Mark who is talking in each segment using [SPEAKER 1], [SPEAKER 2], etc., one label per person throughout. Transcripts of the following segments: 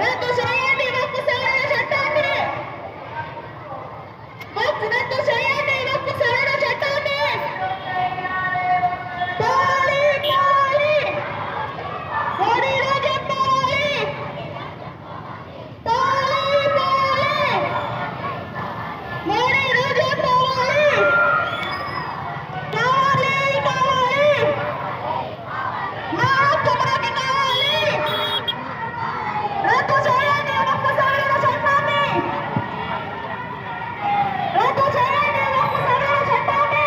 [SPEAKER 1] రద్దు చేయండి వక్ఫ్ సవరణ చట్టాన్ని. రద్దు చేయండి వక్ఫ్ సవరణ చట్టాన్ని. పోవాలి పోవాలి మోడీ రోజు పోవాలి. పోవాలి పోవాలి మోడీ రోజు పోవాలి. కావాలి కావాలి మా హక్కు మనకి కావాలి. రద్దు చేయండి వక్ఫ్ సవరణ చట్టాన్ని. రద్దు చేయండి వక్ఫ్ సవరణ చట్టాన్ని.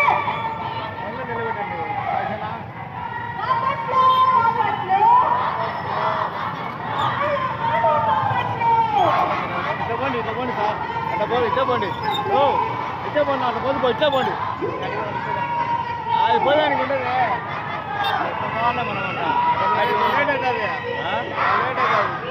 [SPEAKER 1] వాపస్లో వాపస్లో
[SPEAKER 2] ఇట్లా పోండి సార్, అట్లా పోండి, ఇట్లా పోండి, ఇట్లా పోండి, అట్లా పోదు, ఇట్లా పోండి. అది పోదానికి ఉండదు కావాలా మనం అంట, అది లేట్ అవుతుంది, లేట్ అవుతుంది.